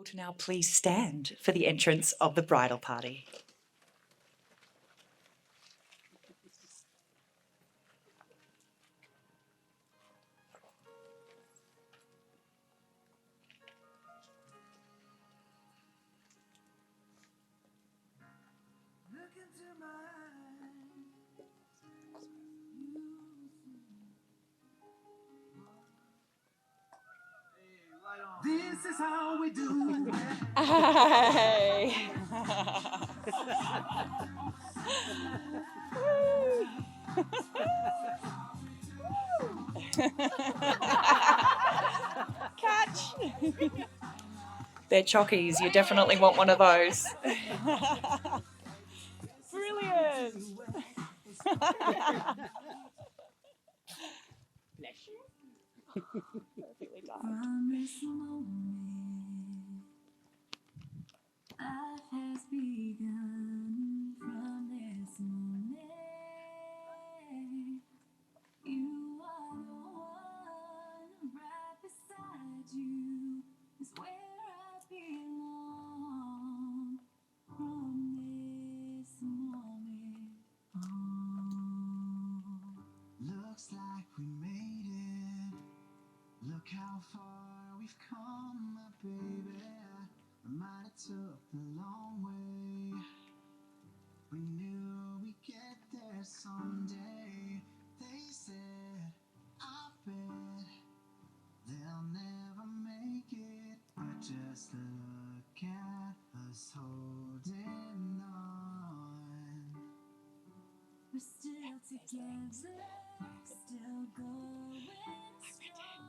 To now please stand for the entrance of the bridal party. This is how we do it. Hey. Catch. They're chockies. You definitely want one of those. Brilliant. Bless you. Perfectly done. From this moment, life has begun. From this moment, you are the one. Right beside you is where I belong. From this moment on, looks like we made it. Look how far we've come, my baby. We might have took the long way. We knew we'd get there someday. They said, I bet they'll never make it. But just look at us holding on. We're still together, still going strong.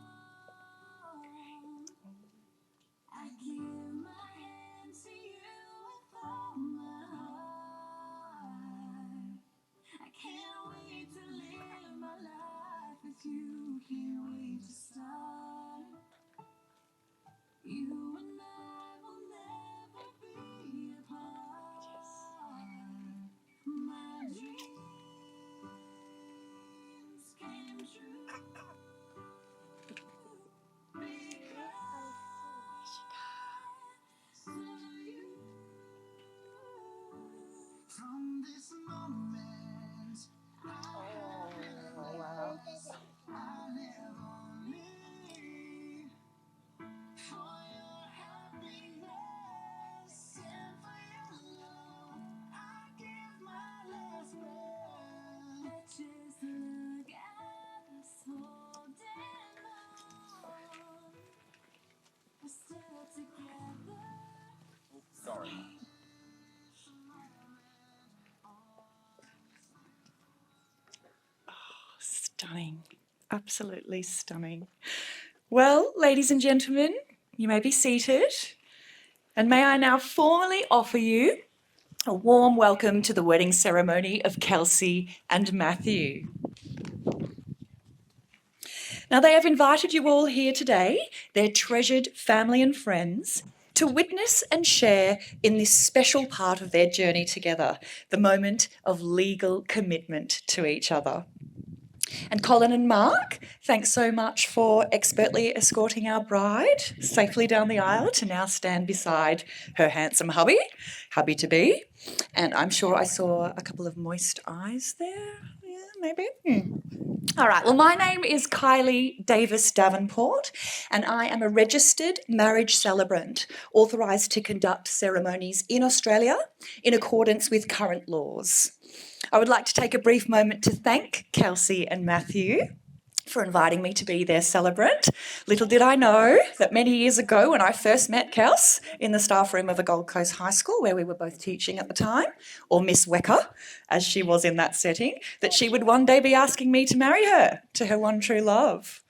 I give my hand to you with all my heart. I can't wait to live my life with you. Can't wait to start. You and I will never be apart. My dreams came true because of you. From this moment, I live only for your happiness and for your love. I give my last breath. Just look at us holding on. We're still together. Sorry. Stunning. Absolutely stunning. Well, ladies and gentlemen, you may be seated. And may I now formally offer you a warm welcome to the wedding ceremony of Kelsey and Matthew. Now, they have invited you all here today, their treasured family and friends, to witness and share in this special part of their journey together, the moment of legal commitment to each other. And Colin and Mark, thanks so much for expertly escorting our bride safely down the aisle to now stand beside her handsome hubby-to-be. And I'm sure I saw a couple of moist eyes there. Yeah, maybe. All right, well, my name is Kylie Davis Davenport, and I am a registered marriage celebrant authorised to conduct ceremonies in Australia in accordance with current laws. I would like to take a brief moment to thank Kelsey and Matthew for inviting me to be their celebrant. Little did I know that many years ago when I first met Kels in the staff room of a Gold Coast high school where we were both teaching at the time, or Miss Wecker, as she was in that setting, that she would one day be asking me to marry her to her one true love.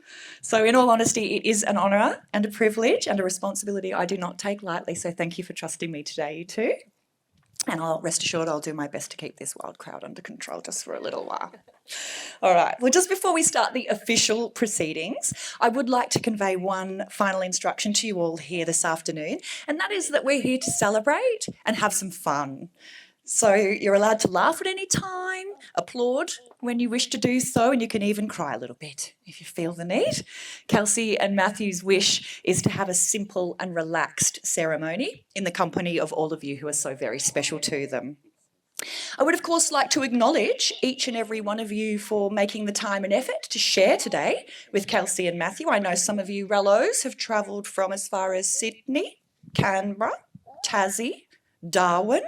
So in all honesty, it is an honour and a privilege and a responsibility I do not take lightly, so thank you for trusting me today, you two. And I'll rest assured I'll do my best to keep this wild crowd under control just for a little while. All right, well, just before we start the official proceedings, I would like to convey one final instruction to you all here this afternoon, and that is that we're here to celebrate and have some fun. So you're allowed to laugh at any time, applaud when you wish to do so, and you can even cry a little bit if you feel the need. Kelsey and Matthew's wish is to have a simple and relaxed ceremony in the company of all of you who are so very special to them. I would, of course, like to acknowledge each and every one of you for making the time and effort to share today with Kelsey and Matthew. I know some of you Rellos have travelled from as far as Sydney, Canberra, Tassie, Darwin,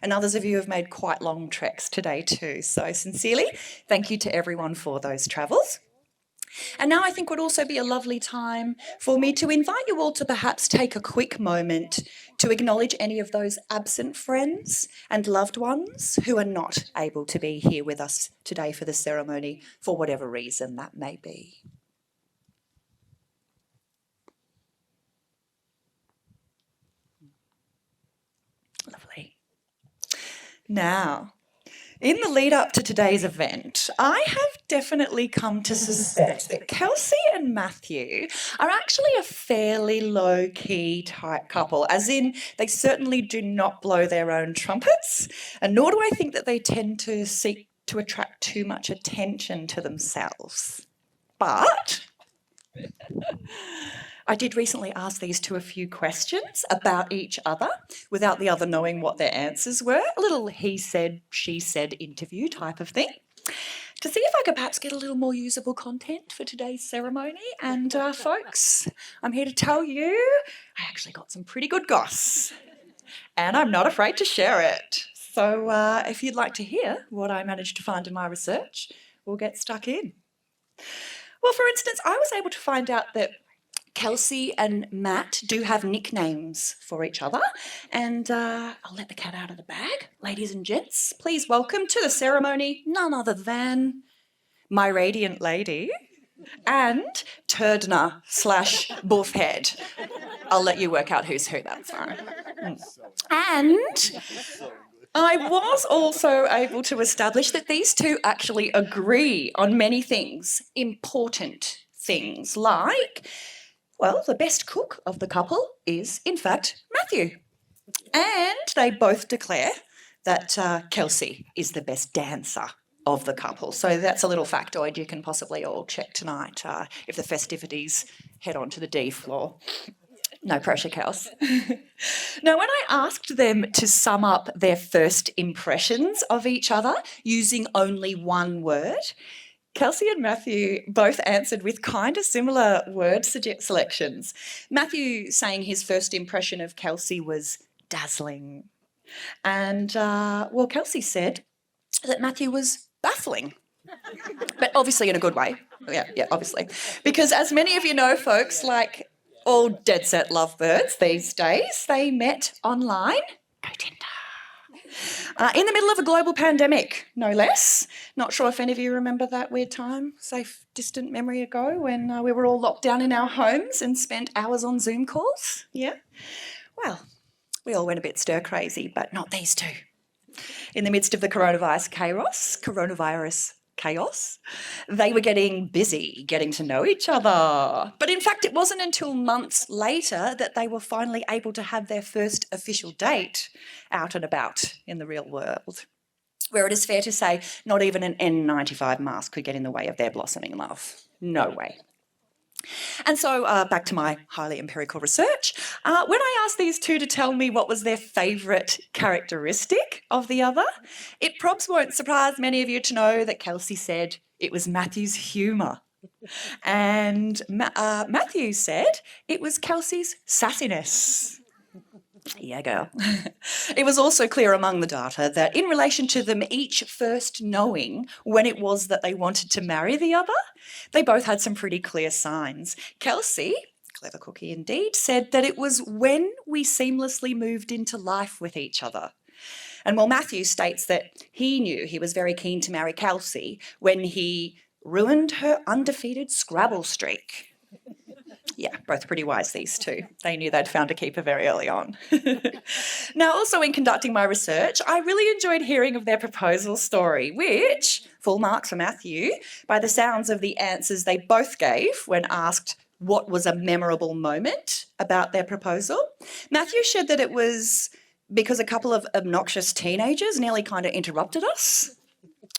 and others of you have made quite long treks today too. So sincerely, thank you to everyone for those travels. And now I think would also be a lovely time for me to invite you all to perhaps take a quick moment to acknowledge any of those absent friends and loved ones who are not able to be here with us today for the ceremony for whatever reason that may be. Lovely. Now, in the lead up to today's event, I have definitely come to suspect that Kelsey and Matthew are actually a fairly low-key type couple, as in they certainly do not blow their own trumpets, and nor do I think that they tend to seek to attract too much attention to themselves. But I did recently ask these two a few questions about each other without the other knowing what their answers were. A little he said, she said interview type of thing, to see if I could perhaps get a little more usable content for today's ceremony. And folks, I'm here to tell you I actually got some pretty good goss, and I'm not afraid to share it. So if you'd like to hear what I managed to find in my research, we'll get stuck in. Well, for instance, I was able to find out that Kelsey and Matt do have nicknames for each other, and I'll let the cat out of the bag. Ladies and gents, please welcome to the ceremony none other than my radiant lady and Turdner / Buffhead. I'll let you work out who's who, that's fine. And I was also able to establish that these two actually agree on many things, important things, like, well, the best cook of the couple is, in fact, Matthew. And they both declare that Kelsey is the best dancer of the couple. So that's a little factoid you can possibly all check tonight if the festivities head on to the D floor. No pressure, Kels. Now, when I asked them to sum up their first impressions of each other using only one word, Kelsey and Matthew both answered with kind of similar word selections. Matthew saying his first impression of Kelsey was dazzling. And, well, Kelsey said that Matthew was baffling. But obviously in a good way. Yeah, obviously. Because as many of you know, folks, like all dead set lovebirds these days, they met online. No Tinder. In the middle of a global pandemic, no less. Not sure if any of you remember that weird time, safe, distant memory ago, when we were all locked down in our homes and spent hours on Zoom calls. Yeah? Well, we all went a bit stir-crazy, but not these two. In the midst of the coronavirus chaos, they were getting busy, getting to know each other. But in fact, it wasn't until months later that they were finally able to have their first official date out and about in the real world, where it is fair to say not even an N95 mask could get in the way of their blossoming love. No way. And so back to my highly empirical research. When I asked these two to tell me what was their favourite characteristic of the other, it probs won't surprise many of you to know that Kelsey said it was Matthew's humour. And Matthew said it was Kelsey's sassiness. Yeah, girl. It was also clear among the data that in relation to them each first knowing when it was that they wanted to marry the other, they both had some pretty clear signs. Kelsey, clever cookie indeed, said that it was when we seamlessly moved into life with each other. And while Matthew states that he knew he was very keen to marry Kelsey when he ruined her undefeated Scrabble streak. Yeah, both pretty wise, these two. They knew they'd found a keeper very early on. Now, also in conducting my research, I really enjoyed hearing of their proposal story, which, full marks for Matthew, by the sounds of the answers they both gave when asked what was a memorable moment about their proposal. Matthew shared that it was because a couple of obnoxious teenagers nearly kind of interrupted us.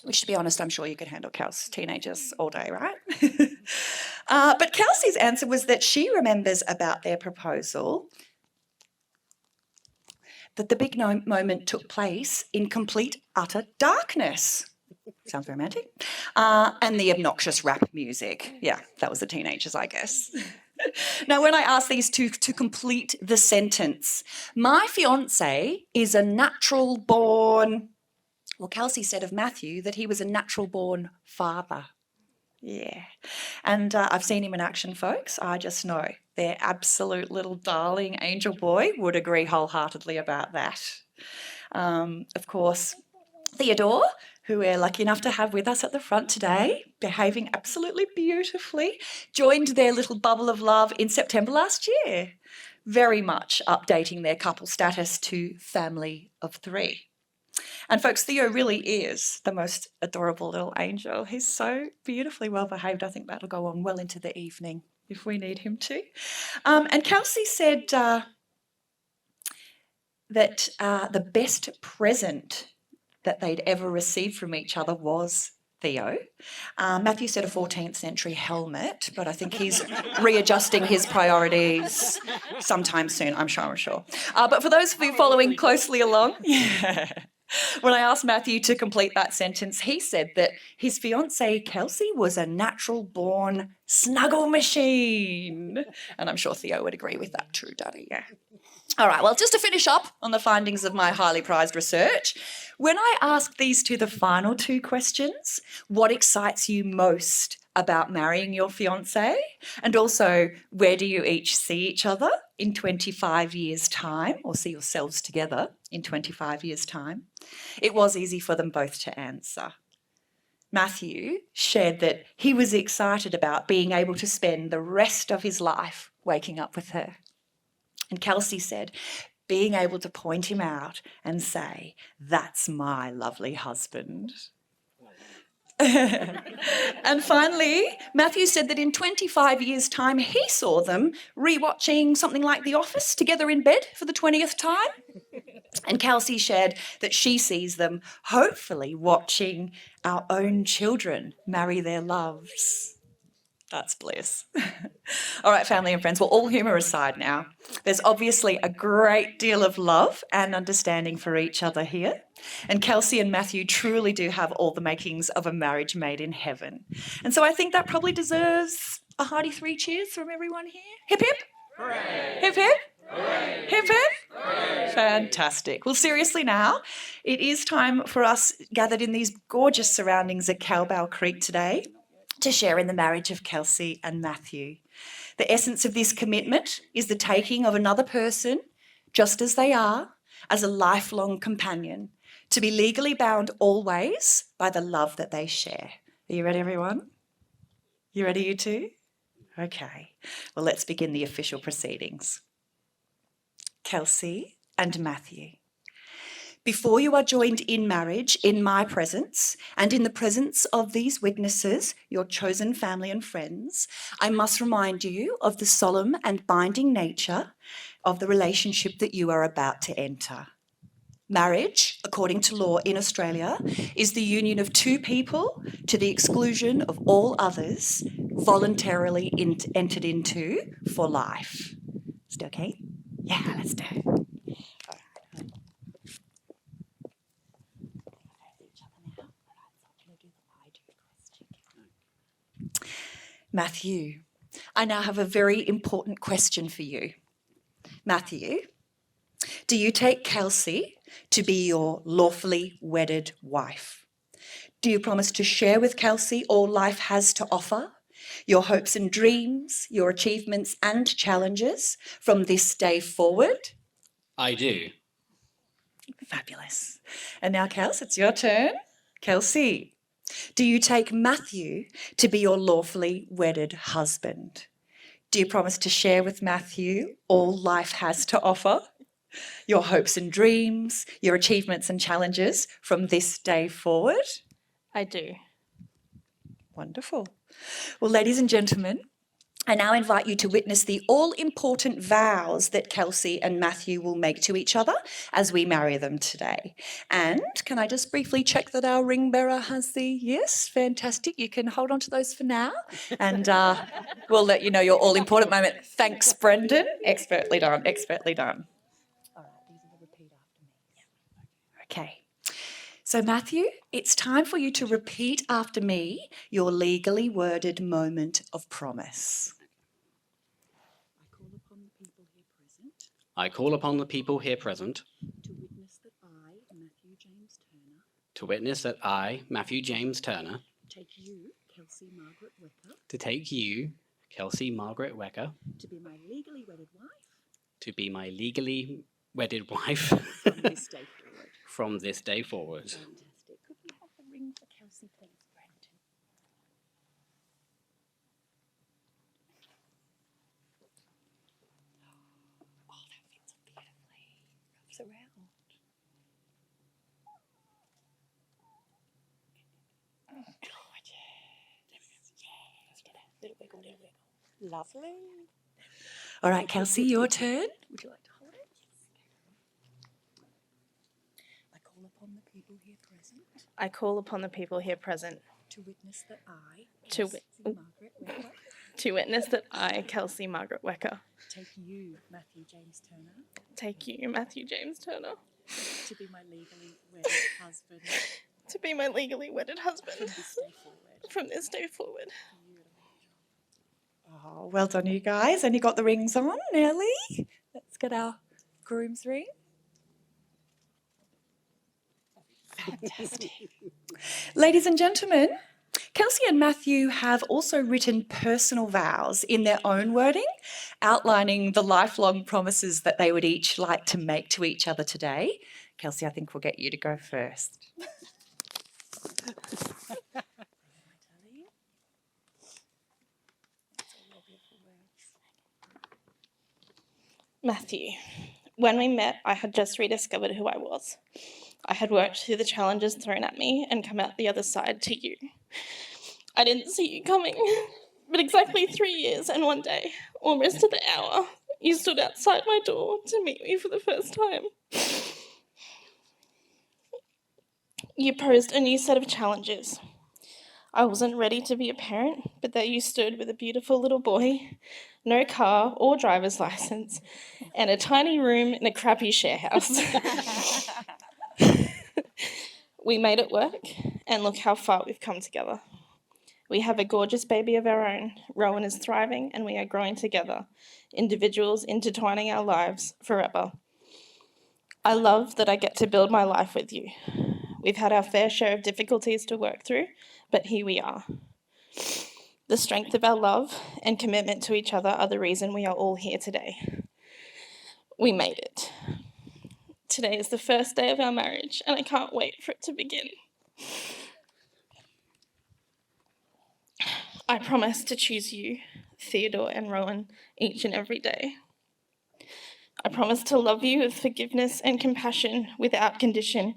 Which, to be honest, I'm sure you could handle Kelsey's teenagers all day, right? But Kelsey's answer was that she remembers about their proposal that the big moment took place in complete, utter darkness. Sounds romantic. And the obnoxious rap music. Yeah, that was the teenagers, I guess. Now, when I asked these two to complete the sentence, my fiance is a natural born... Well, Kelsey said of Matthew that he was a natural born father. Yeah. And I've seen him in action, folks. I just know their absolute little darling angel boy would agree wholeheartedly about that. Of course, Theodore, who we're lucky enough to have with us at the front today, behaving absolutely beautifully, joined their little bubble of love in September last year, very much updating their couple status to family of 3. And folks, Theo really is the most adorable little angel. He's so beautifully well behaved. I think that'll go on well into the evening if we need him to. And Kelsey said that the best present that they'd ever received from each other was Theo. Matthew said a 14th century helmet, but I think he's readjusting his priorities sometime soon, I'm sure. But for those of you following closely along, when I asked Matthew to complete that sentence, he said that his fiancée Kelsey was a natural-born snuggle machine. And I'm sure Theo would agree with that too, Daddy, yeah. All right, well, just to finish up on the findings of my highly prized research, when I asked these two the final 2 questions, what excites you most about marrying your fiancé? And also, where do you each see each other in 25 years' time, or see yourselves together in 25 years' time? It was easy for them both to answer. Matthew shared that he was excited about being able to spend the rest of his life waking up with her. And Kelsey said, being able to point him out and say, that's my lovely husband. And finally, Matthew said that in 25 years' time, he saw them rewatching something like The Office together in bed for the 20th time. And Kelsey shared that she sees them hopefully watching our own children marry their loves. That's bliss. All right, family and friends, well, all humour aside now, there's obviously a great deal of love and understanding for each other here. And Kelsey and Matthew truly do have all the makings of a marriage made in heaven. And so I think that probably deserves a hearty 3 cheers from everyone here. Hip, hip. Hooray. Hip, hip. Hooray. Hip, hip. Hooray. Fantastic. Well, seriously now, it is time for us gathered in these gorgeous surroundings at Cowbell Creek today to share in the marriage of Kelsey and Matthew. The essence of this commitment is the taking of another person, just as they are, as a lifelong companion, to be legally bound always by the love that they share. Are you ready, everyone? You ready, you two? Okay. Well, let's begin the official proceedings. Kelsey and Matthew, before you are joined in marriage in my presence and in the presence of these witnesses, your chosen family and friends, I must remind you of the solemn and binding nature of the relationship that you are about to enter. Marriage, according to law in Australia, is the union of 2 people to the exclusion of all others, voluntarily entered into for life. Still okay? Yeah, let's do it. Matthew, I now have a very important question for you. Matthew, do you take Kelsey to be your lawfully wedded wife? Do you promise to share with Kelsey all life has to offer, your hopes and dreams, your achievements and challenges from this day forward? I do. Fabulous. And now, Kels, it's your turn. Kelsey, do you take Matthew to be your lawfully wedded husband? Do you promise to share with Matthew all life has to offer, your hopes and dreams, your achievements and challenges from this day forward? I do. Wonderful. Well, ladies and gentlemen, I now invite you to witness the all-important vows that Kelsey and Matthew will make to each other as we marry them today. And can I just briefly check that our ring bearer has the yes? Fantastic. You can hold on to those for now, and we'll let you know your all-important moment. Thanks, Brendan. Expertly done. Expertly done. All right, these are the repeat after me. Okay. So, Matthew, it's time for you to repeat after me your legally worded moment of promise. I call upon the people here present to witness that I, Matthew James Turner, take you, Kelsey Margaret Wecker, to be my legally wedded wife from this day forward. Fantastic. Could we have the ring for Kelsey, please, Brendan? Oh, that fits beautifully. Wraps around. Little wiggle, little wiggle. Lovely. All right, Kelsey, your turn. Would you like to hold it? I call upon the people here present I call upon the people here present to witness that I, To Kelsey wi- Margaret Wecker, to witness that I, Kelsey Margaret Wecker, take you, Matthew James Turner, take you, Matthew James Turner, to be my legally wedded husband to be my legally wedded husband from this day forward. from this day forward. Oh, well done, you guys. And you got the rings on, nearly. Let's get our groom's ring. Fantastic. Ladies and gentlemen, Kelsey and Matthew have also written personal vows in their own wording, outlining the lifelong promises that they would each like to make to each other today. Kelsey, I think we'll get you to go first. Matthew, when we met, I had just rediscovered who I was. I had worked through the challenges thrown at me and come out the other side to you. I didn't see you coming, but exactly 3 years and 1 day, almost to the hour, you stood outside my door to meet me for the first time. You posed a new set of challenges. I wasn't ready to be a parent, but there you stood with a beautiful little boy, no car or driver's license, and a tiny room in a crappy share house. We made it work, and look how far we've come together. We have a gorgeous baby of our own. Rowan is thriving, and we are growing together, individuals intertwining our lives forever. I love that I get to build my life with you. We've had our fair share of difficulties to work through, but here we are. The strength of our love and commitment to each other are the reason we are all here today. We made it. Today is the first day of our marriage, and I can't wait for it to begin. I promise to choose you, Theodore and Rowan, each and every day. I promise to love you with forgiveness and compassion without condition.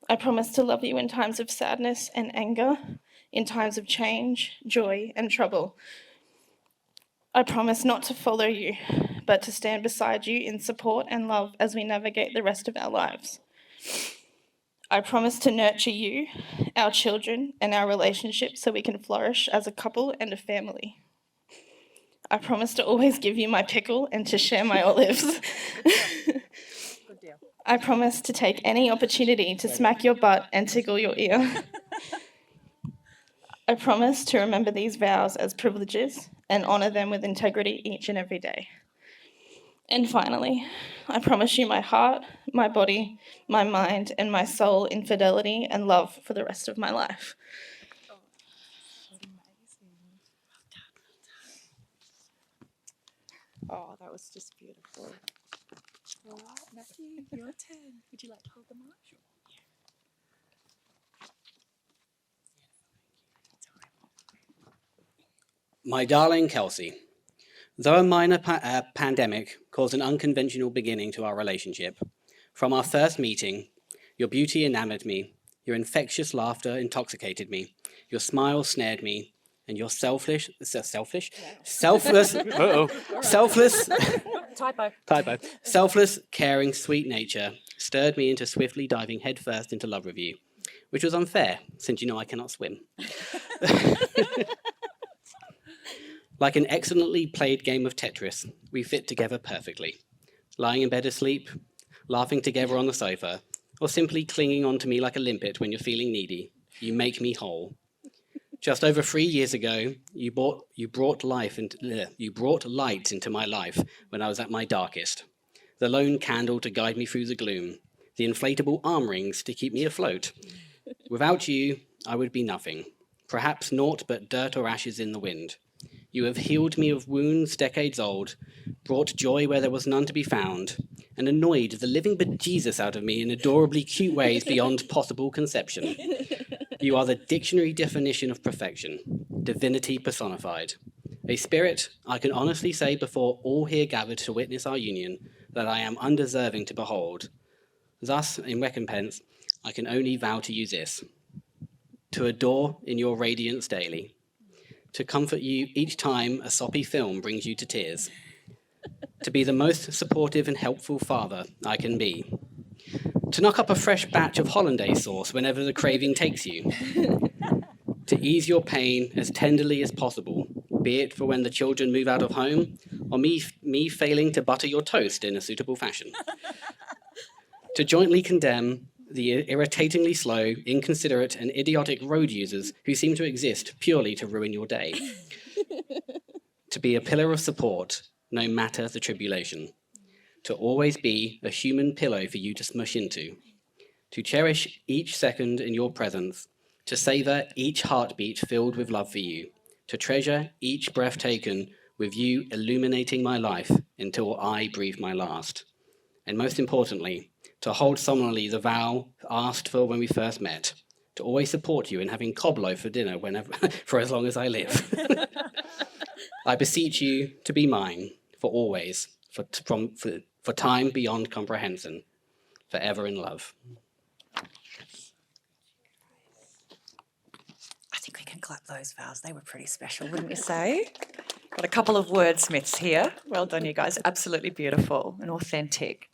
I promise to love you in times of sadness and anger, in times of change, joy, and trouble. I promise not to follow you, but to stand beside you in support and love as we navigate the rest of our lives. I promise to nurture you, our children, and our relationship so we can flourish as a couple and a family. I promise to always give you my pickle and to share my olives. Good deal. I promise to take any opportunity to smack your butt and tickle your ear. I promise to remember these vows as privileges and honour them with integrity each and every day. And finally, I promise you my heart, my body, my mind, and my soul in fidelity and love for the rest of my life. Oh, that was just beautiful. All right, Matthew, your turn. Would you like to hold the mic? Sure. My darling Kelsey, though a minor pandemic caused an unconventional beginning to our relationship, from our first meeting, your beauty enamored me, your infectious laughter intoxicated me, your smile snared me, and your selfless, selfless, caring, sweet nature stirred me into swiftly diving headfirst into love with you, which was unfair, since you know I cannot swim. Like an excellently played game of Tetris, we fit together perfectly. Lying in bed asleep, laughing together on the sofa, or simply clinging on to me like a limpet when you're feeling needy, you make me whole. Just over 3 years ago, you brought light into my life when I was at my darkest. The lone candle to guide me through the gloom, the inflatable arm rings to keep me afloat. Without you, I would be nothing, perhaps naught but dirt or ashes in the wind. You have healed me of wounds decades old, brought joy where there was none to be found, and annoyed the living bejesus out of me in adorably cute ways beyond possible conception. You are the dictionary definition of perfection, divinity personified. A spirit, I can honestly say before all here gathered to witness our union, that I am undeserving to behold. Thus, in recompense, I can only vow to you this: to adore in your radiance daily, to comfort you each time a soppy film brings you to tears, to be the most supportive and helpful father I can be, to knock up a fresh batch of hollandaise sauce whenever the craving takes you, to ease your pain as tenderly as possible, be it for when the children move out of home, or me failing to butter your toast in a suitable fashion, to jointly condemn the irritatingly slow, inconsiderate, and idiotic road users who seem to exist purely to ruin your day, to be a pillar of support, no matter the tribulation, to always be a human pillow for you to smush into, to cherish each second in your presence, to savor each heartbeat filled with love for you, to treasure each breath taken with you illuminating my life until I breathe my last. And most importantly, to hold solemnly the vow asked for when we first met, to always support you in having cob loaf for dinner whenever, for as long as I live. I beseech you to be mine for always, for time beyond comprehension, forever in love. I think we can clap those vows. They were pretty special, wouldn't you say? Got a couple of wordsmiths here. Well done, you guys. Absolutely beautiful and authentic.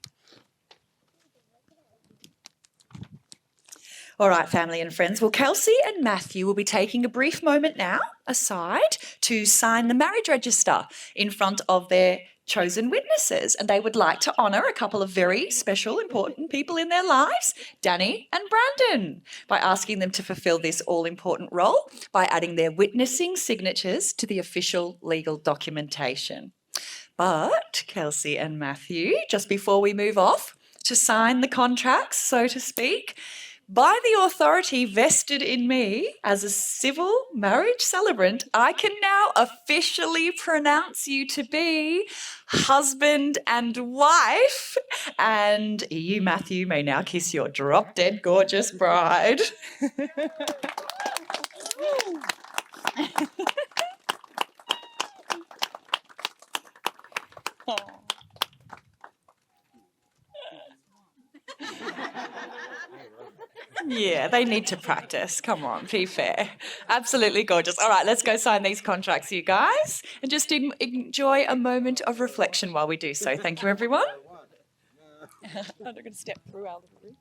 All right, family and friends. Well, Kelsey and Matthew will be taking a brief moment now aside to sign the marriage register in front of their chosen witnesses. And they would like to honour a couple of very special, important people in their lives, Danny and Brandon, by asking them to fulfil this all-important role by adding their witnessing signatures to the official legal documentation. But, Kelsey and Matthew, just before we move off to sign the contracts, so to speak, by the authority vested in me as a civil marriage celebrant, I can now officially pronounce you to be husband and wife. And you, Matthew, may now kiss your drop-dead gorgeous bride. Yeah, they need to practice. Come on, be fair. Absolutely gorgeous. All right, let's go sign these contracts, you guys, and just enjoy a moment of reflection while we do so. Thank you, everyone. I'm going to step through our little room.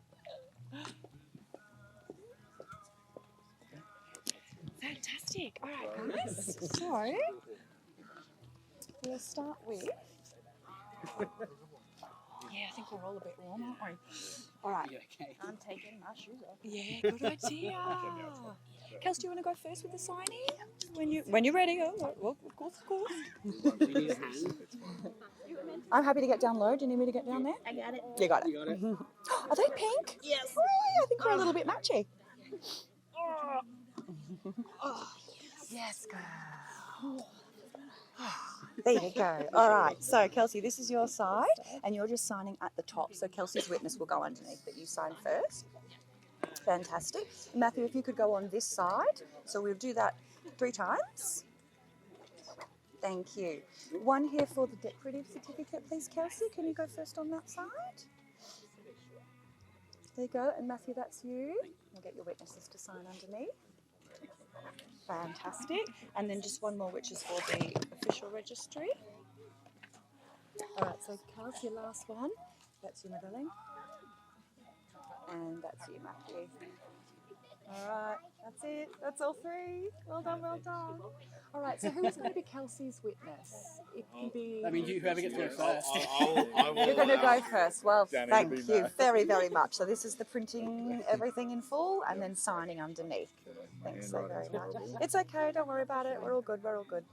Fantastic. All right, guys. So, we'll start with... Yeah, I think we're all a bit warm, aren't we? All right. Okay. I'm taking my shoes off. Yeah, good idea. Kels, do you want to go first with the signing? When you're ready. Oh, of course. I'm happy to get down low. Do you need me to get down there? I got it. You got it. You got it? Are they pink? Yes. Oh, I think we're a little bit matchy. Yes, girl. There you go. All right. So, Kelsey, this is your side, and you're just signing at the top. So, Kelsey's witness will go underneath, but you sign first. Fantastic. Matthew, if you could go on this side. So, we'll do that 3 times. Thank you. One here for the decorative certificate, please, Kelsey. Can you go first on that side? There you go. And Matthew, that's you. We'll get your witnesses to sign underneath. Fantastic. And then just one more, which is for the official registry. All right, so Kelsey, your last one. That's you, my darling. And that's you, Matthew. All right, that's it. That's all three. Well done, well done. All right, so who's going to be Kelsey's witness? It can be... That means whoever gets to go first. You're going to go first. Well, Danny to thank be you Matt. very, very much. So this is the printing everything in full and then signing underneath. Thanks so very much. It's okay, don't worry about it. We're all good, we're all good.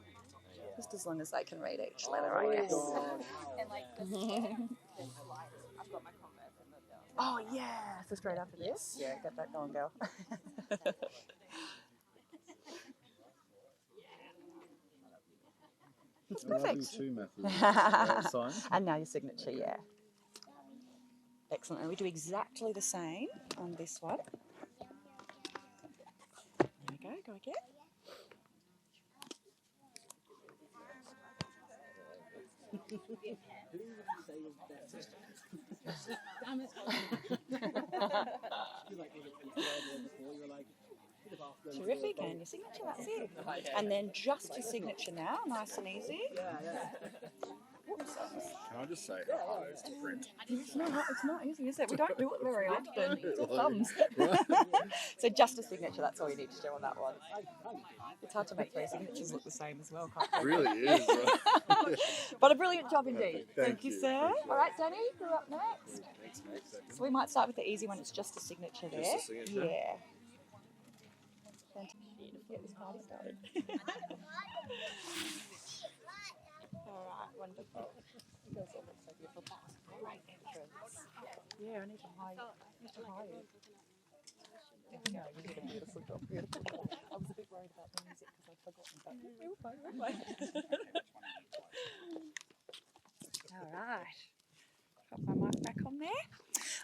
Just as long as they can read each letter, I guess. Oh, yeah. So straight after this? Yeah, get that going, girl. It's perfect. And now your signature, yeah. Excellent. And we do exactly the same on this one. There we go. Go again. Terrific, and your signature, that's it. And then just your signature now, nice and easy. Can I just say how hard it is to print? It's not easy, is it? We don't do it very often. It's all thumbs. So just a signature, that's all you need to do on that one. It's hard to make three signatures look the same as well, can't It really is. But a brilliant job indeed. Thank you, you. sir. All right, Danny, you're up next. So we might start with the easy one. It's just a signature there. Just a signature? Yeah. Fantastic. Get this party started. All right, wonderful. You guys all look so beautiful. That's a great entrance. Yeah, I need to hire you. Yeah, you did a beautiful job. Beautiful. I was a bit worried about the music because I'd forgotten, but we're fine, we're fine. All right. Put my mic back on there.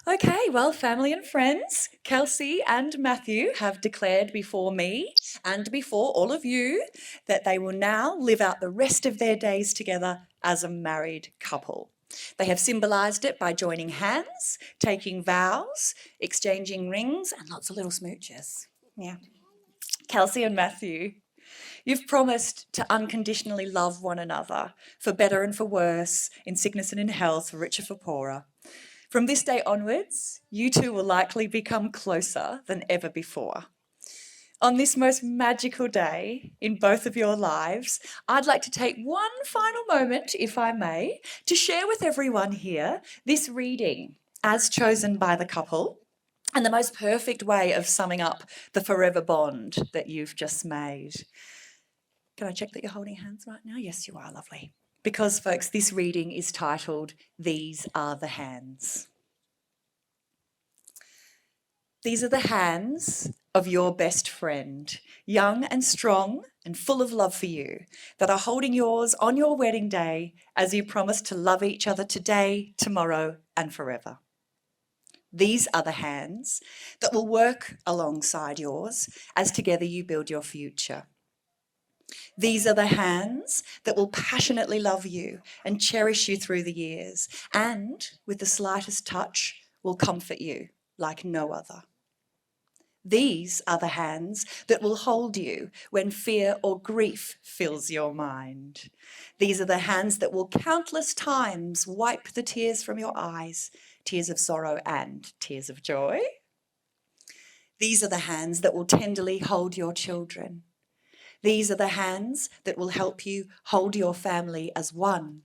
Okay, well, family and friends, Kelsey and Matthew have declared before me and before all of you that they will now live out the rest of their days together as a married couple. They have symbolised it by joining hands, taking vows, exchanging rings, and lots of little smooches. Yeah. Kelsey and Matthew, you've promised to unconditionally love one another, for better and for worse, in sickness and in health, for richer, for poorer. From this day onwards, you two will likely become closer than ever before. On this most magical day in both of your lives, I'd like to take one final moment, if I may, to share with everyone here this reading as chosen by the couple and the most perfect way of summing up the forever bond that you've just made. Can I check that you're holding hands right now? Yes, you are, lovely. Because, folks, this reading is titled, These Are the Hands. These are the hands of your best friend, young and strong and full of love for you, that are holding yours on your wedding day as you promise to love each other today, tomorrow, and forever. These are the hands that will work alongside yours as together you build your future. These are the hands that will passionately love you and cherish you through the years, and with the slightest touch will comfort you like no other. These are the hands that will hold you when fear or grief fills your mind. These are the hands that will countless times wipe the tears from your eyes, tears of sorrow and tears of joy. These are the hands that will tenderly hold your children. These are the hands that will help you hold your family as one.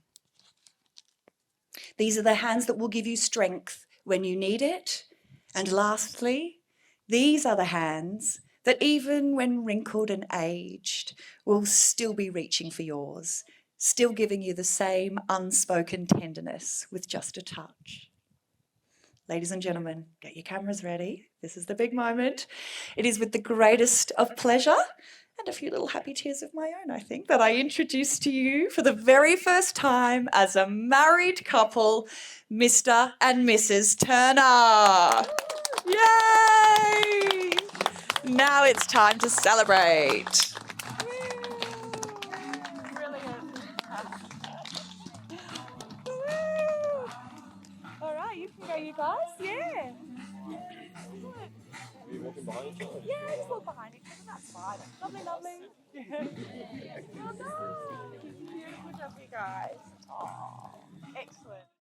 These are the hands that will give you strength when you need it. And lastly, these are the hands that even when wrinkled and aged will still be reaching for yours, still giving you the same unspoken tenderness with just a touch. Ladies and gentlemen, get your cameras ready. This is the big moment. It is with the greatest of pleasure and a few little happy tears of my own, I think, that I introduce to you for the very first time as a married couple, Mr. and Mrs. Turner. Yay! Now it's time to celebrate. Brilliant. All right, you can go, you guys. Yeah. walking behind each other? Yeah, just walk behind each other, that's fine. Lovely, lovely. Well done. Beautiful job, you guys. Oh, excellent.